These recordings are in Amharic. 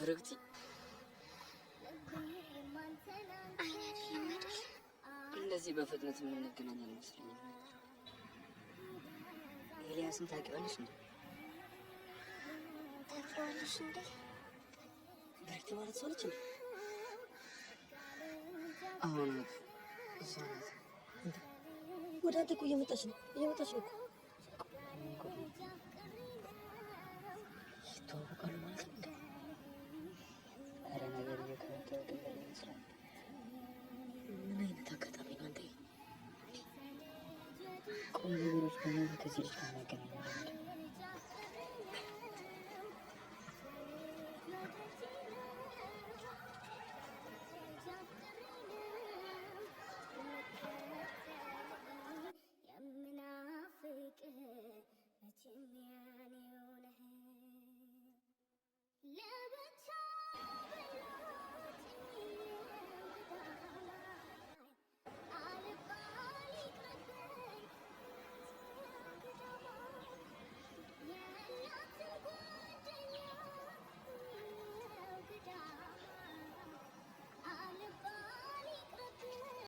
بركتي እንደዚህ በፍጥነት የምንገናኝ አልመስለኝም። ኤልያስን ታውቂዋለሽ እንዴ? ታውቂዋለሽ እንዴ? ብርክቲ ማለት ሰው ነች እንዴ? አሁን እሷ ናት። ወደ አንተ እኮ እየመጣች ነው እኮ። ይተዋወቃሉ ማለት ነው እንዴ? ኧረ ነገር እየተነገረ ይመስላል። ምን አይነት አጋጣሚ ነው አንተ? ቆይ ነገሮች በሙሉ ከዚህ ልጅ ጋር ያገናኛሉ።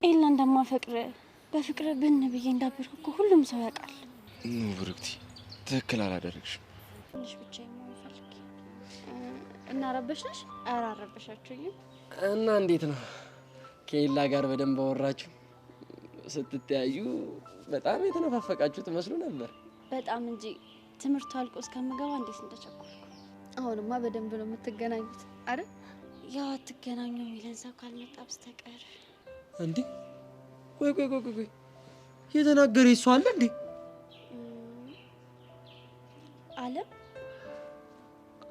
ኤላ እንደማፈቅር በፍቅር ብን ብዬ እንዳበረኩ ሁሉም ሰው ያውቃል። ብሩክቲ ትክክል አላደረግሽም። ትንሽ ብቻ የማይፈልግ እና ረበሽሽ? ኧረ አረበሻችሁኝ። እና እንዴት ነው ከኤላ ጋር በደንብ አወራችሁ? ስትተያዩ በጣም የተነፋፈቃችሁ ትመስሉ ነበር። በጣም እንጂ ትምህርቱ አልቆ እስከምገባ እንዴት እንደቸኮልኩ። አሁንማ በደንብ ነው የምትገናኙት አይደል? ያው አትገናኙ የሚለን ሰው ካልመጣ በስተቀር እንዴ? ቆይ የተናገረ እሱ አለ እንዴ?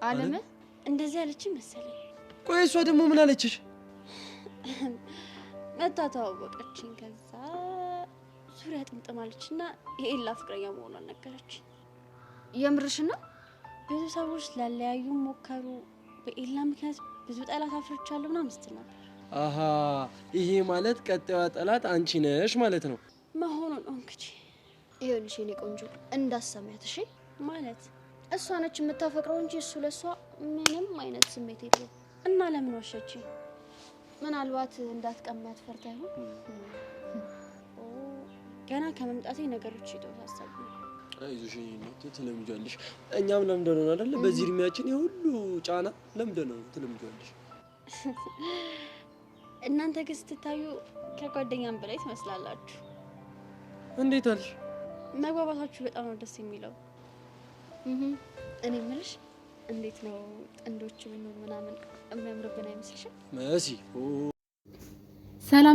አለም እንደዚህ አለች መሰለኝ። ቆይ እሷ ደግሞ ምን አለችሽ? መታ ተዋወቀችኝ። ከዛ ዙሪያ ጥምጥም አለችና የኤላ ፍቅረኛ መሆኗን ነገረች። የምርሽ ነው? ብዙ ሰዎች ላለያዩ ሞከሩ። በኤላ ምክንያት ብዙ ጠላት አፍርቻለሁ ምናምን ስትል ነበር። አሃ ይሄ ማለት ቀጣዩዋ ጠላት አንቺ ነሽ ማለት ነው። መሆኑ ነው እንግዲህ። ይኸውልሽ የኔ ቆንጆ እንዳሰማያት እሺ። ማለት እሷ ነች የምታፈቅረው እንጂ እሱ ለሷ ምንም አይነት ስሜት የለውም። እና ለምን ዋሸች? ምናልባት እንዳትቀሚያት ፈርታ ይሆን? ገና ከመምጣቴ ነገሮች ይተወሳሰቡ። አይዞሽ ነው ትለምጃለሽ። እኛም ለምደነው አይደል? በዚህ እድሜያችን የሁሉ ጫና ለምደነው ትለምጃለሽ። እናንተ ግን ስትታዩ ከጓደኛም በላይ ትመስላላችሁ። እንዴት አልሽ? መግባባታችሁ በጣም ነው ደስ የሚለው። እኔ የምልሽ እንዴት ነው ጥንዶች ቢኖር ምናምን የሚያምርብን አይመስልሽም? መሲ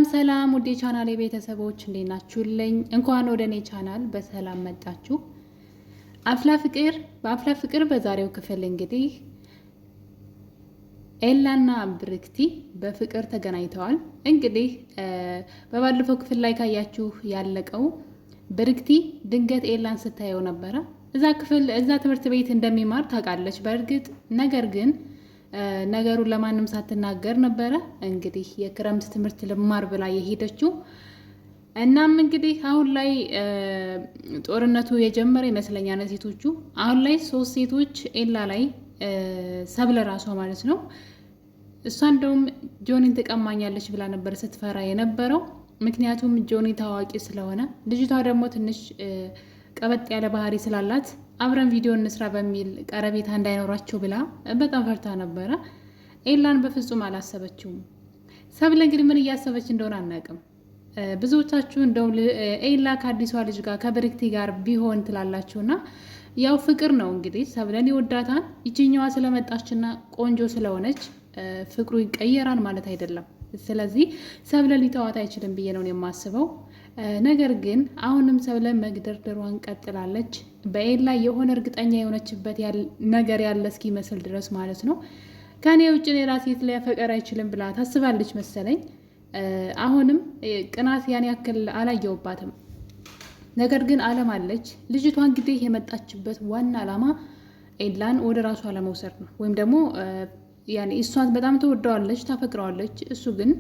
ሰላም ውዴ ቻናል ቤተሰቦች እንዴት ናችሁልኝ? እንኳን ወደ እኔ ቻናል በሰላም መጣችሁ። በአፍላ ፍቅር በዛሬው ክፍል እንግዲህ ኤላና ብርክቲ በፍቅር ተገናኝተዋል። እንግዲህ በባለፈው ክፍል ላይ ካያችሁ ያለቀው ብርክቲ ድንገት ኤላን ስታየው ነበረ። እዛ ትምህርት ቤት እንደሚማር ታውቃለች በእርግጥ ነገር ግን ነገሩን ለማንም ሳትናገር ነበረ እንግዲህ የክረምት ትምህርት ልማር ብላ የሄደችው። እናም እንግዲህ አሁን ላይ ጦርነቱ የጀመረ ይመስለኛል። ሴቶቹ አሁን ላይ 3 ሴቶች ኤላ ላይ ሰብለ ራሷ ማለት ነው። እሷ እንደውም ጆኒን ትቀማኛለች ብላ ነበር ስትፈራ የነበረው። ምክንያቱም ጆኒ ታዋቂ ስለሆነ ልጅቷ ደግሞ ትንሽ ቀበጥ ያለ ባህሪ ስላላት አብረን ቪዲዮ እንስራ በሚል ቀረቤታ እንዳይኖራቸው ብላ በጣም ፈርታ ነበረ። ኤላን በፍጹም አላሰበችውም። ሰብለ እንግዲህ ምን እያሰበች እንደሆነ አናውቅም። ብዙዎቻችሁ እንደው ኤላ ከአዲሷ ልጅ ጋር ከብርክቲ ጋር ቢሆን ትላላችሁና ያው ፍቅር ነው እንግዲህ ሰብለን ይወዳታል። ይችኛዋ ስለመጣችና ቆንጆ ስለሆነች ፍቅሩ ይቀየራል ማለት አይደለም። ስለዚህ ሰብለ ሊተዋት አይችልም ብዬ ነው የማስበው። ነገር ግን አሁንም ሰብለ መግደርደሯን ቀጥላለች። በኤላ የሆነ እርግጠኛ የሆነችበት ነገር ያለ እስኪመስል ድረስ ማለት ነው። ከኔ ውጭ ሌላ ሴት ሊያፈቅር አይችልም ብላ ታስባለች መሰለኝ። አሁንም ቅናት ያን ያክል አላየውባትም። ነገር ግን አለም አለች። ልጅቷ እንግዲህ የመጣችበት ዋና ዓላማ ኤላን ወደ ራሷ ለመውሰድ ነው። ወይም ደግሞ ያኔ እሷን በጣም ተወደዋለች፣ ታፈቅረዋለች። እሱ ግን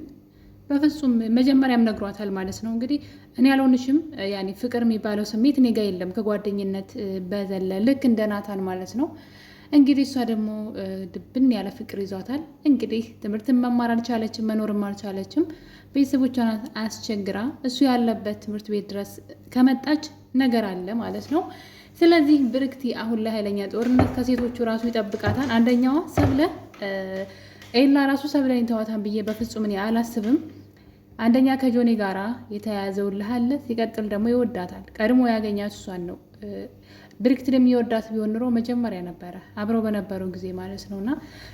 በፍጹም መጀመሪያም ነግሯታል ማለት ነው። እንግዲህ እኔ ያልሆንሽም ያኔ ፍቅር የሚባለው ስሜት እኔ ጋር የለም ከጓደኝነት በዘለ ልክ እንደ ናታን ማለት ነው። እንግዲህ እሷ ደግሞ ድብን ያለ ፍቅር ይዟታል። እንግዲህ ትምህርትን መማር አልቻለችም፣ መኖርም አልቻለችም። ቤተሰቦቿን አስቸግራ እሱ ያለበት ትምህርት ቤት ድረስ ከመጣች ነገር አለ ማለት ነው። ስለዚህ ብርክቲ አሁን ላይ ኃይለኛ ጦርነት ከሴቶቹ ራሱ ይጠብቃታል። አንደኛዋ ሰብለ ኤላ ራሱ ሰብለን ተዋታን ብዬ በፍጹም እኔ አላስብም። አንደኛ ከጆኒ ጋራ የተያያዘው ልሃለ፣ ሲቀጥል ደግሞ ይወዳታል። ቀድሞ ያገኛት እሷን ነው። ብርክትን የሚወዳት ቢሆን ኑሮ መጀመሪያ ነበረ አብረው በነበረው ጊዜ ማለት ነው። እና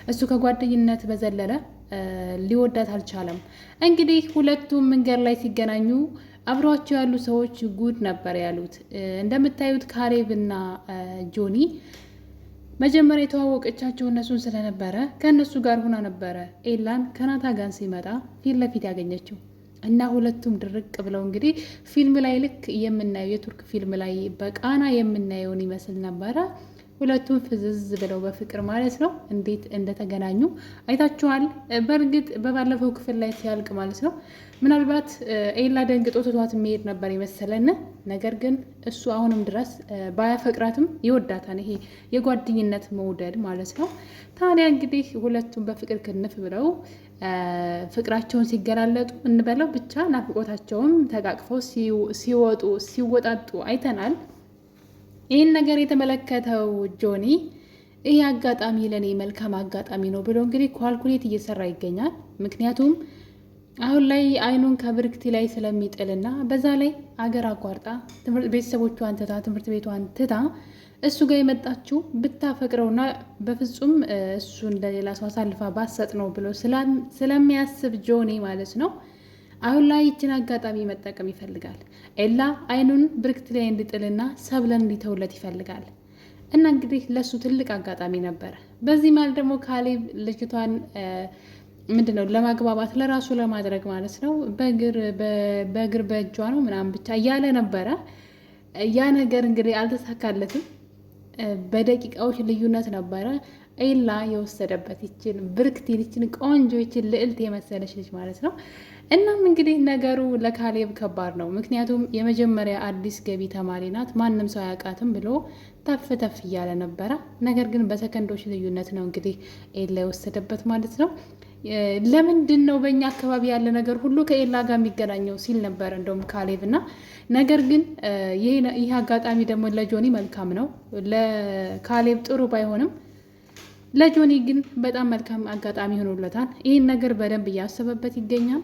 እሱ ከጓደኝነት በዘለለ ሊወዳት አልቻለም። እንግዲህ ሁለቱም መንገድ ላይ ሲገናኙ አብረዋቸው ያሉ ሰዎች ጉድ ነበር ያሉት። እንደምታዩት ካሌብ እና ጆኒ መጀመሪያ የተዋወቀቻቸው እነሱን ስለነበረ ከእነሱ ጋር ሆና ነበረ ኤላን ከናታ ጋር ሲመጣ ፊት ለፊት ያገኘችው እና ሁለቱም ድርቅ ብለው እንግዲህ ፊልም ላይ ልክ የምናየው የቱርክ ፊልም ላይ በቃና የምናየውን ይመስል ነበረ። ሁለቱም ፍዝዝ ብለው በፍቅር ማለት ነው እንዴት እንደተገናኙ አይታችኋል። በእርግጥ በባለፈው ክፍል ላይ ሲያልቅ ማለት ነው ምናልባት ኤላ ደንግጦ ትቷት የሚሄድ ነበር የመሰለን። ነገር ግን እሱ አሁንም ድረስ ባያፈቅራትም ይወዳታል። ይሄ የጓደኝነት መውደድ ማለት ነው። ታዲያ እንግዲህ ሁለቱም በፍቅር ክንፍ ብለው ፍቅራቸውን ሲገላለጡ እንበለው ብቻ ናፍቆታቸውም ተቃቅፈው ሲወጣጡ አይተናል። ይህን ነገር የተመለከተው ጆኒ ይህ አጋጣሚ ለእኔ መልካም አጋጣሚ ነው ብሎ እንግዲህ ኳልኩሌት እየሰራ ይገኛል። ምክንያቱም አሁን ላይ አይኑን ከብርክቲ ላይ ስለሚጥልና በዛ ላይ አገር አቋርጣ ቤተሰቦቿን ትታ ትምህርት ቤቷን ትታ እሱ ጋር የመጣችው ብታፈቅረውና በፍጹም እሱ እንደሌላ ሰው አሳልፋ ባሰጥ ነው ብሎ ስለሚያስብ ጆኒ ማለት ነው አሁን ላይ ይችን አጋጣሚ መጠቀም ይፈልጋል። ኤላ አይኑን ብርክቲ ላይ እንዲጥልና ሰብለን እንዲተውለት ይፈልጋል። እና እንግዲህ ለሱ ትልቅ አጋጣሚ ነበረ። በዚህ ማለት ደግሞ ካሌብ ልጅቷን ምንድነው ለማግባባት ለራሱ ለማድረግ ማለት ነው በእግር በእጇ ነው ምናምን ብቻ እያለ ነበረ። ያ ነገር እንግዲህ አልተሳካለትም። በደቂቃዎች ልዩነት ነበረ ኤላ የወሰደበት ይችን ብርክቲን ይችን ቆንጆ ይችን ልዕልት የመሰለች ልጅ ማለት ነው። እናም እንግዲህ ነገሩ ለካሌብ ከባድ ነው። ምክንያቱም የመጀመሪያ አዲስ ገቢ ተማሪ ናት፣ ማንም ሰው አያውቃትም ብሎ ተፍ ተፍ እያለ ነበረ። ነገር ግን በሰከንዶች ልዩነት ነው እንግዲህ ኤላ የወሰደበት ማለት ነው። ለምንድን ነው በእኛ አካባቢ ያለ ነገር ሁሉ ከኤላ ጋር የሚገናኘው ሲል ነበር እንደውም ካሌብ እና ነገር ግን ይህ አጋጣሚ ደግሞ ለጆኒ መልካም ነው። ለካሌብ ጥሩ ባይሆንም ለጆኒ ግን በጣም መልካም አጋጣሚ ሆኖለታል። ይህን ነገር በደንብ እያሰበበት ይገኛል።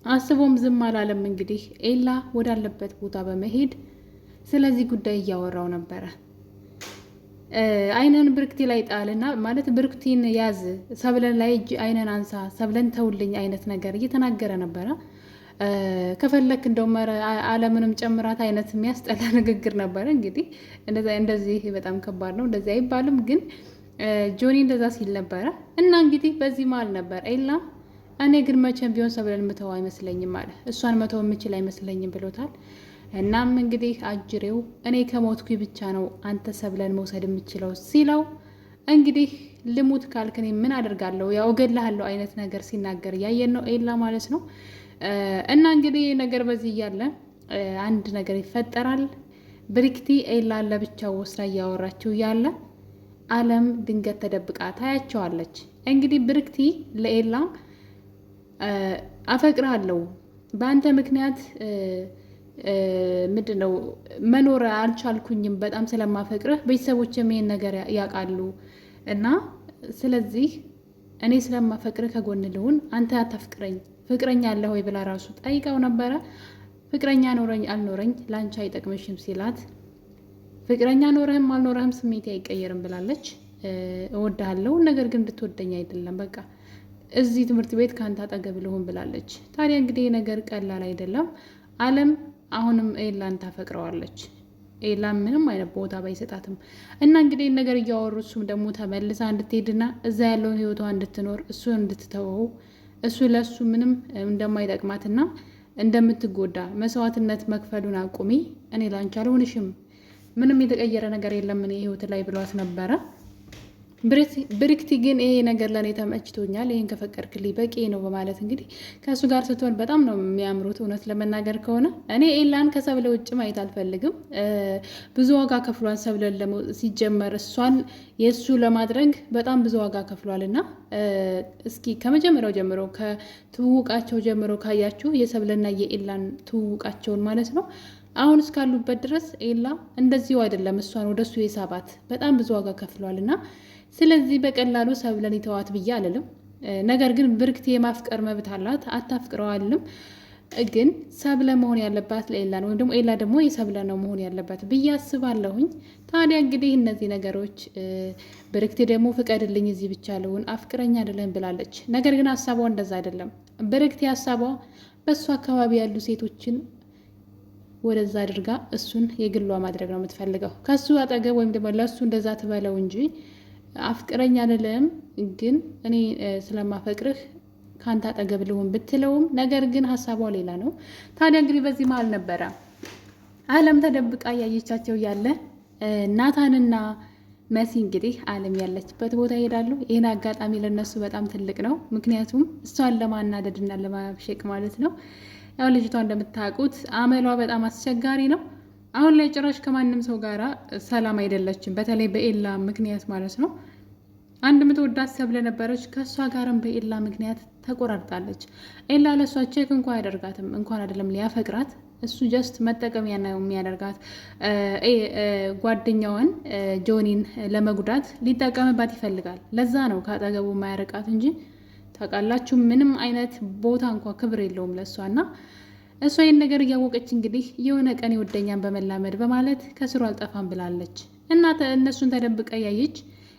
አስቦም ዝም አላለም። እንግዲህ ኤላ ወዳለበት ቦታ በመሄድ ስለዚህ ጉዳይ እያወራው ነበረ። አይነን ብርክቲ ላይ ጣልና ማለት ብርክቲን ያዝ፣ ሰብለን ላይ እጅ አይነን አንሳ፣ ሰብለን ተውልኝ አይነት ነገር እየተናገረ ነበረ። ከፈለክ እንደው ዓለምንም ጨምራት አይነት የሚያስጠላ ንግግር ነበረ። እንግዲህ እንደዚህ በጣም ከባድ ነው። እንደዚህ አይባልም፣ ግን ጆኒ እንደዛ ሲል ነበረ እና እንግዲህ በዚህ መሀል ነበር ኤላ እኔ ግን መቼም ቢሆን ሰብለን ምተው አይመስለኝም አለ። እሷን መተው የምችል አይመስለኝም ብሎታል። እናም እንግዲህ አጅሬው እኔ ከሞትኩ ብቻ ነው አንተ ሰብለን መውሰድ የምችለው ሲለው እንግዲህ ልሙት ካልክ እኔ ምን አደርጋለሁ ያው እገድልሃለሁ አይነት ነገር ሲናገር እያየን ነው ኤላ ማለት ነው። እና እንግዲህ ነገር በዚህ እያለ አንድ ነገር ይፈጠራል። ብርክቲ ኤላ ለብቻው ወስዳ እያወራችው እያለ አለም ድንገት ተደብቃ ታያቸዋለች። እንግዲህ ብርክቲ ለኤላ አፈቅርሃለሁ በአንተ ምክንያት ምንድነው መኖር አልቻልኩኝም፣ በጣም ስለማፈቅርህ ቤተሰቦችም ይሄን ነገር ያውቃሉ እና ስለዚህ እኔ ስለማፈቅርህ ከጎን ልሁን፣ አንተ አታፍቅረኝ፣ ፍቅረኛ አለ ሆይ ብላ ራሱ ጠይቀው ነበረ። ፍቅረኛ ኖረኝ አልኖረኝ ላንቺ አይጠቅምሽም ሲላት ፍቅረኛ ኖረህም አልኖረህም ስሜቴ አይቀየርም ብላለች። እወድሃለሁ ነገር ግን እንድትወደኝ አይደለም፣ በቃ እዚህ ትምህርት ቤት ከአንተ አጠገብ ልሁን ብላለች። ታዲያ እንግዲህ ነገር ቀላል አይደለም። አለም አሁንም ኤላን ታፈቅረዋለች። ኤላን ምንም አይነት ቦታ ባይሰጣትም እና እንግዲህ ነገር እያወሩ እሱም ደግሞ ተመልሳ እንድትሄድና እዛ ያለውን ህይወቷ እንድትኖር እሱ እንድትተወው እሱ ለእሱ ምንም እንደማይጠቅማትና እንደምትጎዳ መስዋዕትነት መክፈሉን አቁሚ፣ እኔ ላንቺ አልሆንሽም፣ ምንም የተቀየረ ነገር የለም እኔ ህይወት ላይ ብሏት ነበረ። ብርክቲ ግን ይሄ ነገር ለእኔ ተመችቶኛል፣ ይህን ከፈቀድክልኝ በቂ ነው በማለት እንግዲህ ከእሱ ጋር ስትሆን በጣም ነው የሚያምሩት። እውነት ለመናገር ከሆነ እኔ ኤላን ከሰብለ ውጭ ማየት አልፈልግም። ብዙ ዋጋ ከፍሏል። ሰብለን ሲጀመር እሷን የእሱ ለማድረግ በጣም ብዙ ዋጋ ከፍሏል። እና እስኪ ከመጀመሪያው ጀምሮ ከትውውቃቸው ጀምሮ ካያችሁ የሰብለና የኤላን ትውውቃቸውን ማለት ነው አሁን እስካሉበት ድረስ ኤላ እንደዚሁ አይደለም እሷን ወደሱ የሳባት በጣም ብዙ ዋጋ ከፍሏል። እና ስለዚህ በቀላሉ ሰብለን ይተዋት ብዬ አልልም። ነገር ግን ብርክቲ የማፍቀር መብት አላት፣ አታፍቅረው አልልም። ግን ሰብለ መሆን ያለባት ለኤላ ነው፣ ወይም ደግሞ ኤላ ደግሞ የሰብለ ነው መሆን ያለባት ብዬ አስባለሁኝ። ታዲያ እንግዲህ እነዚህ ነገሮች ብርክቲ ደግሞ ፍቀድልኝ እዚህ ብቻ ልሁን አፍቅረኛ አይደለም ብላለች። ነገር ግን ሀሳቧ እንደዛ አይደለም። ብርክቲ ሀሳቧ በእሱ አካባቢ ያሉ ሴቶችን ወደዛ አድርጋ እሱን የግሏ ማድረግ ነው የምትፈልገው። ከሱ አጠገብ ወይም ደግሞ ለእሱ እንደዛ ትበለው እንጂ አፍቅረኛ አይደለም ግን እኔ ስለማፈቅርህ ከአንተ አጠገብ ልሁን ብትለውም፣ ነገር ግን ሀሳቧ ሌላ ነው። ታዲያ እንግዲህ በዚህ መሀል ነበረ አለም ተደብቃ ያየቻቸው ያለ ናታንና መሲ እንግዲህ አለም ያለችበት ቦታ ይሄዳሉ። ይህን አጋጣሚ ለነሱ በጣም ትልቅ ነው። ምክንያቱም እሷን ለማናደድና ለማብሸቅ ማለት ነው። ያው ልጅቷ እንደምታውቁት አመሏ በጣም አስቸጋሪ ነው። አሁን ላይ ጭራሽ ከማንም ሰው ጋራ ሰላም አይደለችም። በተለይ በኤላ ምክንያት ማለት ነው። አንድ ምትወዳት ሰብለ ነበረች፣ ከእሷ ጋርም በኤላ ምክንያት ተቆራርጣለች። ኤላ ለእሷ ቼክ እንኳ አያደርጋትም፣ እንኳን አይደለም ሊያፈቅራት። እሱ ጀስት መጠቀሚያ ነው የሚያደርጋት። ጓደኛዋን ጆኒን ለመጉዳት ሊጠቀምባት ይፈልጋል። ለዛ ነው ከአጠገቡ ማያርቃት እንጂ ታውቃላችሁ ምንም አይነት ቦታ እንኳ ክብር የለውም ለእሷ። እና እሷ ይህን ነገር እያወቀች እንግዲህ የሆነ ቀን ይወደኛን በመላመድ በማለት ከስሩ አልጠፋም ብላለች። እና እነሱን ተደብቀ ያየች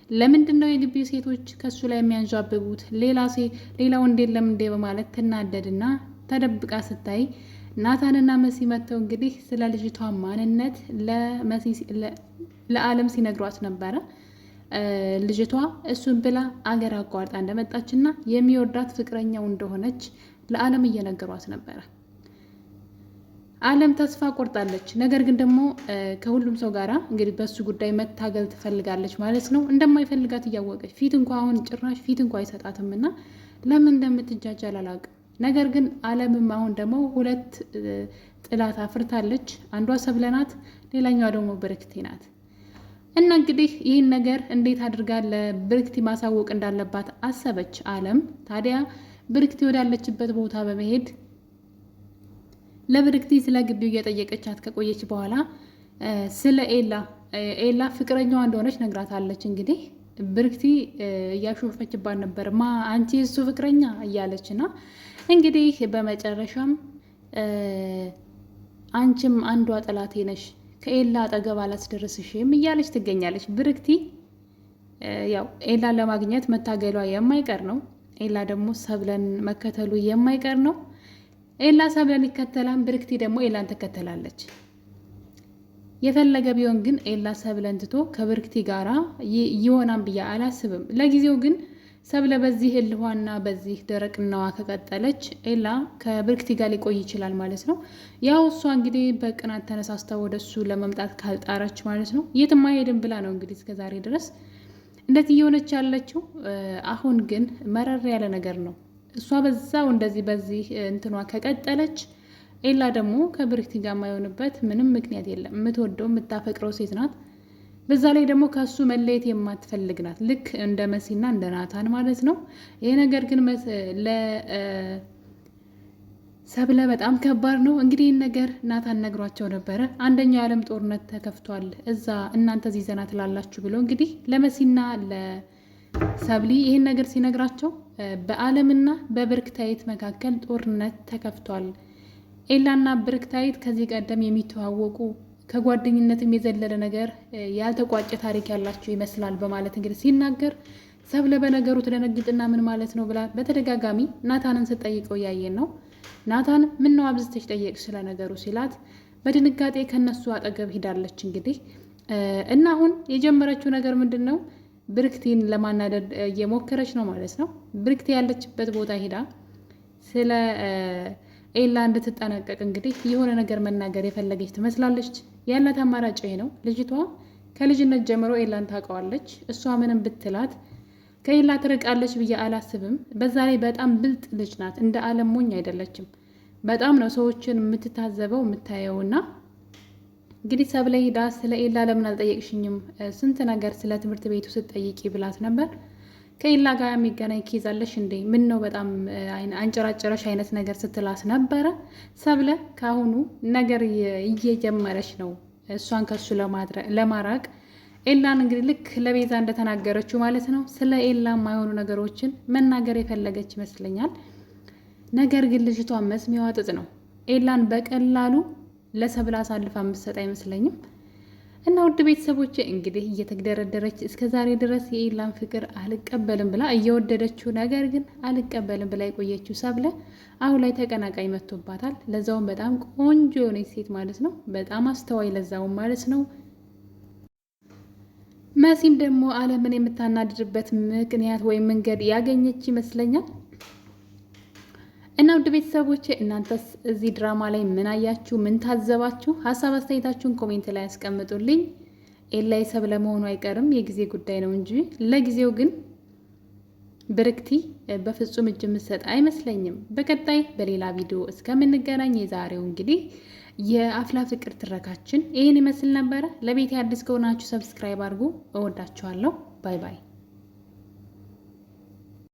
ለምንድን ነው የግቢው ሴቶች ከእሱ ላይ የሚያንዣብቡት ሌላ ወንድ የለም እንዴ በማለት ትናደድና ተደብቃ ስታይ ናታንና መሲ መጥተው እንግዲህ ስለ ልጅቷ ማንነት ለአለም ሲነግሯት ነበረ። ልጅቷ እሱን ብላ አገር አቋርጣ እንደመጣችና የሚወዳት ፍቅረኛው እንደሆነች ለአለም እየነገሯት ነበረ። አለም ተስፋ ቆርጣለች። ነገር ግን ደግሞ ከሁሉም ሰው ጋራ እንግዲህ በሱ ጉዳይ መታገል ትፈልጋለች ማለት ነው። እንደማይፈልጋት እያወቀች አሁን ጭራሽ ፊት እንኳ አይሰጣትም እና ለምን እንደምትጃጃል አላውቅም። ነገር ግን አለምም አሁን ደግሞ ሁለት ጥላት አፍርታለች። አንዷ ሰብለናት፣ ሌላኛዋ ደግሞ ብርክቲ ናት። እና እንግዲህ ይህን ነገር እንዴት አድርጋ ለብርክቲ ማሳወቅ እንዳለባት አሰበች አለም። ታዲያ ብርክቲ ወዳለችበት ቦታ በመሄድ ለብርክቲ ስለ ግቢው እየጠየቀቻት ከቆየች በኋላ ስለ ኤላ ፍቅረኛዋ እንደሆነች ነግራታለች። እንግዲህ ብርክቲ እያሾፈችባት ነበር፣ አንቺ እሱ ፍቅረኛ እያለች ና እንግዲህ በመጨረሻም አንቺም አንዷ ጠላቴ ነሽ ከኤላ አጠገብ አላስደርስሽም እያለች ትገኛለች። ብርክቲ ያው ኤላን ለማግኘት መታገሏ የማይቀር ነው። ኤላ ደግሞ ሰብለን መከተሉ የማይቀር ነው። ኤላ ሰብለን ይከተላል፣ ብርክቲ ደግሞ ኤላን ትከተላለች። የፈለገ ቢሆን ግን ኤላ ሰብለን ትቶ ከብርክቲ ጋራ ይሆናል ብዬ አላስብም። ለጊዜው ግን ሰብለ በዚህ እልኋና በዚህ ደረቅናዋ ከቀጠለች ኤላ ከብርክቲ ጋር ሊቆይ ይችላል ማለት ነው። ያው እሷ እንግዲህ በቅናት ተነሳስታ ወደሱ ለመምጣት ካልጣረች ማለት ነው የትም አይሄድም ብላ ነው እንግዲህ እስከዛሬ ድረስ እንደዚህ እየሆነች ያለችው። አሁን ግን መረር ያለ ነገር ነው። እሷ በዛው እንደዚህ በዚህ እንትኗ ከቀጠለች ኤላ ደግሞ ከብርክቲ ጋር የማይሆንበት ምንም ምክንያት የለም። የምትወደው የምታፈቅረው ሴት ናት። በዛ ላይ ደግሞ ከሱ መለየት የማትፈልግ ናት፣ ልክ እንደ መሲና እንደ ናታን ማለት ነው። ይሄ ነገር ግን ሰብለ በጣም ከባድ ነው። እንግዲህ ይህን ነገር ናታን ነግሯቸው ነበረ። አንደኛው የዓለም ጦርነት ተከፍቷል፣ እዛ እናንተ እዚህ ዘና ትላላችሁ ብሎ እንግዲህ ለመሲና ለሰብሊ ይህን ነገር ሲነግራቸው በአለምና በብርክታይት መካከል ጦርነት ተከፍቷል። ኤላና ብርክታይት ከዚህ ቀደም የሚተዋወቁ ከጓደኝነትም የዘለለ ነገር ያልተቋጨ ታሪክ ያላቸው ይመስላል በማለት እንግዲህ ሲናገር ሰብለ በነገሩ ትደነግጥና ምን ማለት ነው ብላ በተደጋጋሚ ናታንን ስጠይቀው ያየን ነው። ናታን ምን ነው አብዝተሽ ጠየቅሽ ስለ ነገሩ ሲላት በድንጋጤ ከነሱ አጠገብ ሂዳለች። እንግዲህ እና አሁን የጀመረችው ነገር ምንድን ነው? ብርክቲን ለማናደድ እየሞከረች ነው ማለት ነው። ብርክቲ ያለችበት ቦታ ሂዳ ስለ ኤላ እንድትጠነቀቅ እንግዲህ የሆነ ነገር መናገር የፈለገች ትመስላለች። ያላት አማራጭ ይሄ ነው። ልጅቷ ከልጅነት ጀምሮ ኤላን ታውቀዋለች። እሷ ምንም ብትላት ከኤላ ትርቃለች ብዬ አላስብም። በዛ ላይ በጣም ብልጥ ልጅ ናት። እንደ አለም ሞኝ አይደለችም። በጣም ነው ሰዎችን የምትታዘበው የምታየውና እንግዲህ ሰብለ ሄዳ ስለ ኤላ ለምን አልጠየቅሽኝም ስንት ነገር ስለ ትምህርት ቤቱ ስትጠይቂ ብላት ነበር። ከኤላ ጋር የሚገናኝ ኬዛለሽ እንዴ? ምን ነው በጣም አንጨራጨረሽ አይነት ነገር ስትላስ ነበረ። ሰብለ ከአሁኑ ነገር እየጀመረች ነው እሷን ከሱ ለማራቅ ኤላን እንግዲህ ልክ ለቤዛ እንደተናገረችው ማለት ነው። ስለ ኤላ የማይሆኑ ነገሮችን መናገር የፈለገች ይመስለኛል። ነገር ግን ልጅቷ መስሚያዋ ጥጥ ነው። ኤላን በቀላሉ ለሰብለ አሳልፋ የምትሰጥ አይመስለኝም። እና ውድ ቤተሰቦች እንግዲህ እየተግደረደረች እስከ ዛሬ ድረስ የኤላን ፍቅር አልቀበልም ብላ እየወደደችው ነገር ግን አልቀበልም ብላ የቆየችው ሰብለ አሁን ላይ ተቀናቃኝ መጥቶባታል። ለዛውም በጣም ቆንጆ የሆነች ሴት ማለት ነው። በጣም አስተዋይ ለዛውም ማለት ነው። መሲም ደግሞ አለምን የምታናድድበት ምክንያት ወይም መንገድ ያገኘች ይመስለኛል። እና ውድ ቤተሰቦች እናንተስ እዚህ ድራማ ላይ ምን አያችሁ? ምን ታዘባችሁ? ሀሳብ አስተያየታችሁን ኮሜንት ላይ ያስቀምጡልኝ። ኤላ ሰብለ መሆኑ አይቀርም፣ የጊዜ ጉዳይ ነው እንጂ ለጊዜው ግን ብርክቲ በፍጹም እጅ የምትሰጥ አይመስለኝም። በቀጣይ በሌላ ቪዲዮ እስከምንገናኝ የዛሬው እንግዲህ የአፍላ ፍቅር ትረካችን ይህን ይመስል ነበረ። ለቤት አዲስ ከሆናችሁ ሰብስክራይብ አድርጉ። እወዳችኋለሁ። ባይ ባይ።